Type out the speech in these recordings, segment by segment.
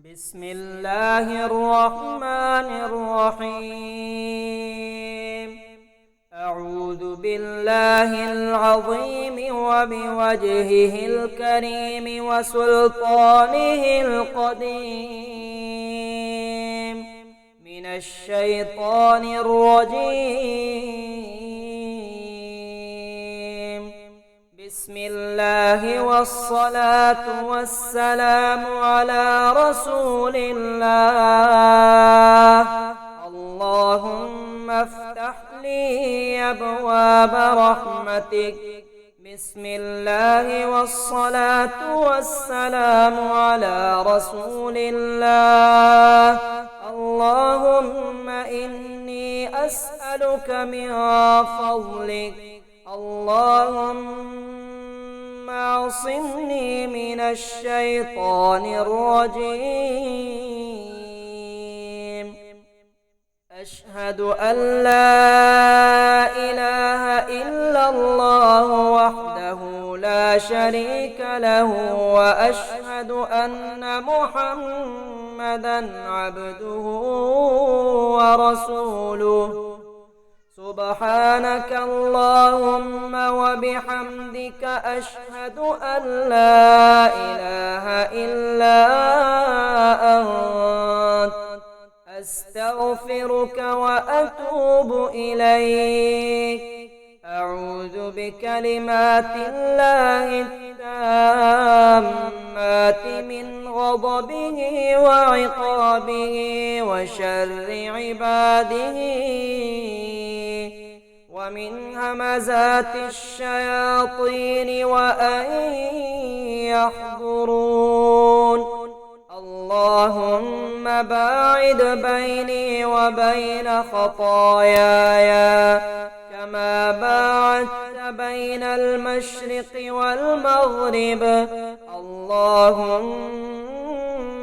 بسم الله الرحمن الرحيم. أعوذ بالله العظيم وبوجهه الكريم وسلطانه القديم من الشيطان الرجيم. بسم الله والصلاة والسلام على رسول الله. اللهم افتح لي أبواب رحمتك. بسم الله والصلاة والسلام على رسول الله. اللهم إني أسألك من فضلك. اللهم اعصمني من الشيطان الرجيم. أشهد أن لا إله إلا الله وحده لا شريك له، وأشهد أن محمدًا عبده ورسوله. سبحانك اللهم وبحمدك أشهد أن لا إله إلا أنت، أستغفرك وأتوب إليك. أعوذ بكلمات الله التامات من غضبه وعقابه وشر عباده ومن همزات الشياطين وأن يحضرون. اللهم باعد بيني وبين خطاياي كما باعدت بين المشرق والمغرب. اللهم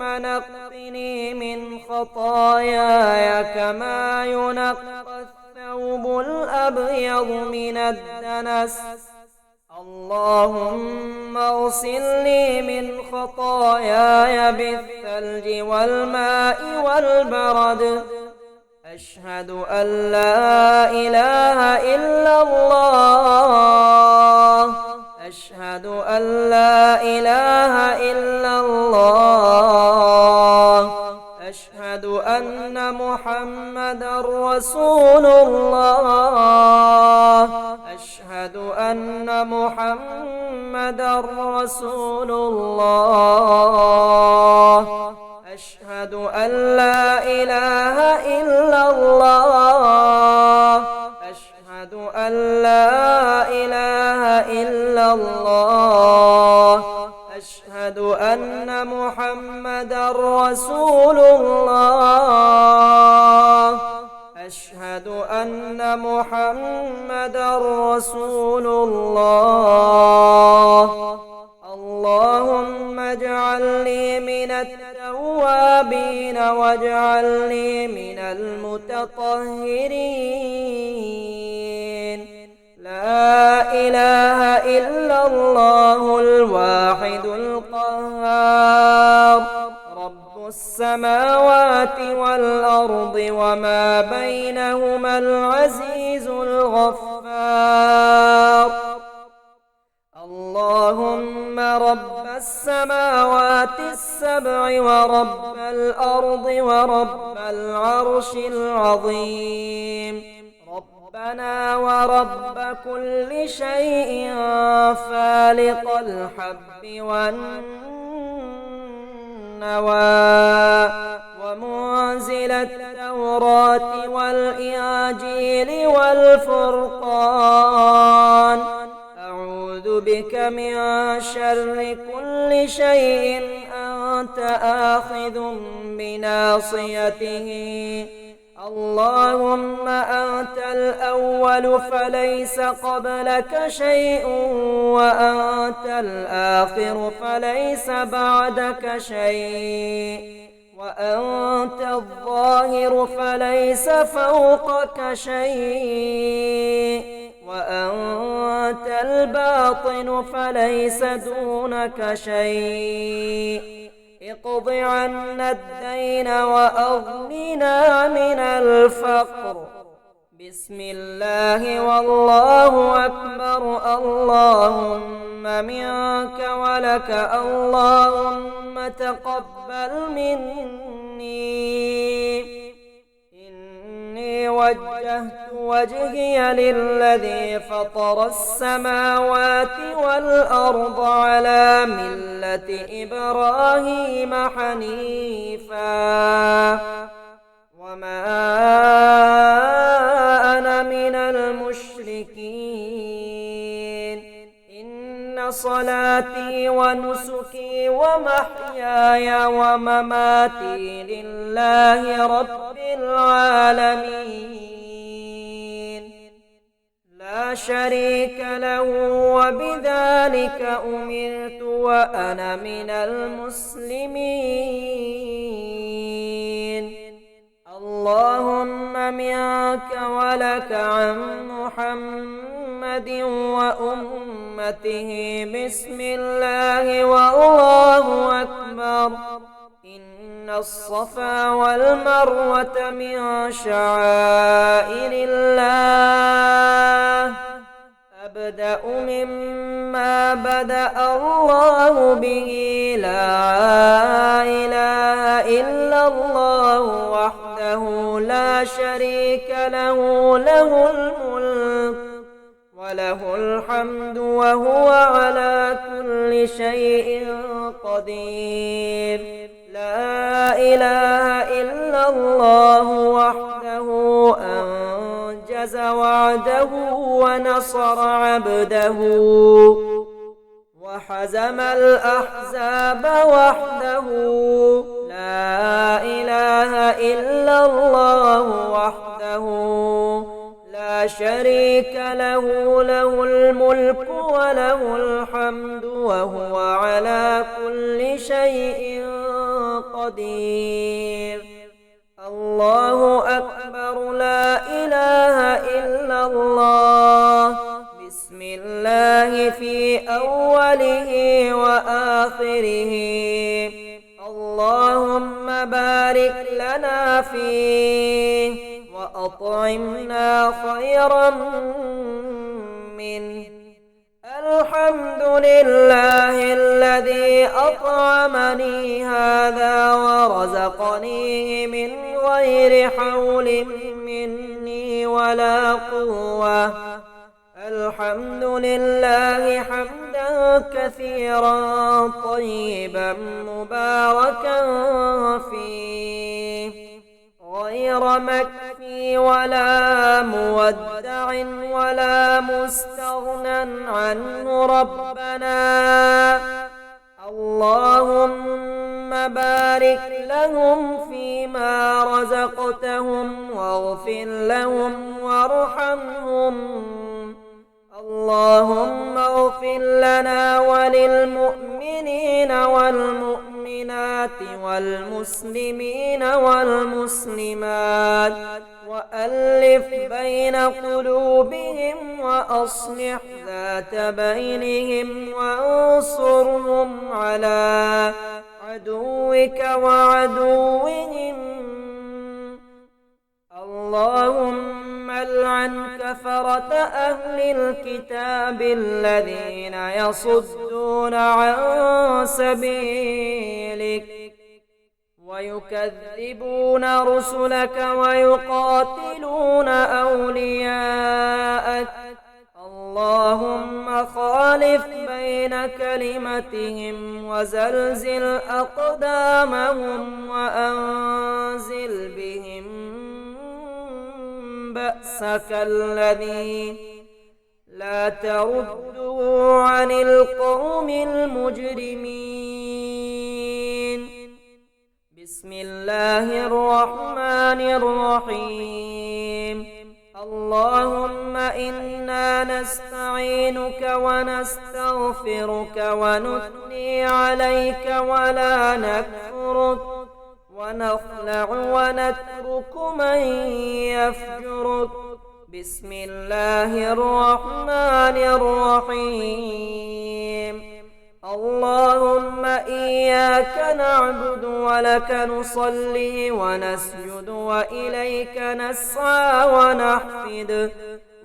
نقني من خطاياي كما ينقى الثوب الأبيض من الدنس. اللهم اغسلني من خطاياي بالثلج والماء والبرد. أشهد أن لا إله إلا الله. أشهد أن لا إله إلا الله. أشهد أن محمدًا رسول الله. أشهد أن محمدًا رسول الله. أشهد أن لا إله إلا الله. أشهد أن لا إله إلا الله. أشهد أن محمدًا رسول الله. أشهد أن محمدًا رسول الله. اللهم اجعلني من التوابين واجعلني من المتطهرين. لا إله إلا الله الواحد القهار، رب السماوات والأرض وما بينهما العزيز الغفار. اللهم رب السماوات السبع ورب الأرض ورب العرش العظيم، ربنا ورب كل شيء فالق الحب والنوى ومنزل التوراة والإنجيل والفرقان. أعوذ بك من شر كل شيء أنت آخذ بناصيته. اللهم أنت الأول فليس قبلك شيء، وأنت الآخر فليس بعدك شيء، وأنت الظاهر فليس فوقك شيء، وأنت الباطن فليس دونك شيء. اقض عنا الدين وأغننا من الفقر. بسم الله والله أكبر. اللهم منك ولك، اللهم تقبل مني. إني وجهت وجهي للذي فطر السماوات والأرض على ملة إبراهيم حنيفا وما أنا من المشركين. إن صلاتي ونسكي ومحياي ومماتي لله رب العالمين لا شريك له، وبذلك أمرت وأنا من المسلمين. اللهم منك ولك عن محمد وأمته. بسم الله والله أكبر. إن الصفا والمروة من شعائر الله. أبدأ مما بدأ الله به. لا إله إلا الله وحده لا شريك له، له الملك وله الحمد وهو على كل شيء قدير. لا إله إلا الله وحده أنجز وعده ونصر عبده وحزم الأحزاب وحده. لا إله إلا الله وحده لا شريك له، له الملك وله الحمد وهو على كل شيء قدير. الله أكبر. لا إله إلا الله. بسم الله في أوله وآخره. اللهم بارك لنا فيه وأطعمنا خيرا منه. الحمد لله الذي أطعمني هذا ورزقنيه من غير حول مني ولا قوة. الحمد لله حمدا كثيرا طيبا مباركا فيه غير مكفي ولا مودع ولا مستغنى عنه. ربنا اللهم بارك لهم فيما رزقتهم واغفر لهم وارحمهم. اللهم اغفر لنا وللمؤمنين والمؤمنات والمسلمين والمسلمات وألف بين قلوبهم وأصلح ذات بينهم وانصرهم على عدوك وعدوهم. اللهم العن كفرة أهل الكتاب الذين يصدون عن سبيلك ويكذبون رسلك ويقاتلون أولياءك. اللهم خالف بين كلمتهم وزلزل أقدامهم وأنزل بهم بأسك الذي لا ترده عن القوم المجرمين. بسم الله الرحمن الرحيم. اللهم إنا نستعينك ونستغفرك ونثني عليك ولا نكفرك ونخلع ونترك من يفجرك. بسم الله الرحمن الرحيم. اللهم إياك نعبد ولك نصلي ونسجد وإليك نسعى ونحفد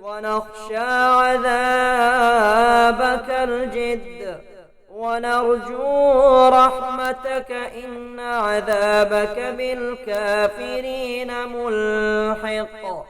ونخشى عذابك الجد ونرجو رحمتك إن عذابك بالكافرين ملحق